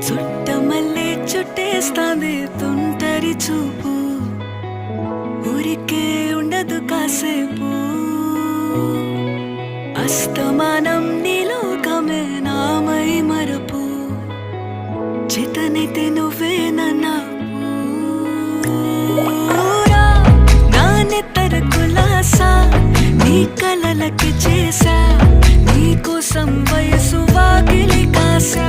చుట్టమల్లే చుట్టేస్తాంది తుంటరి చూపు, ఊరికే ఉండదు కాసేపు. అస్తమానం నీలోకమే నామై మరపు, చేతనైతే నువ్వే నన్నా నా నెత్తర కులాసా నీ కలలకి చేసా, నీ కోసం వయసు వాకిలి కాసా.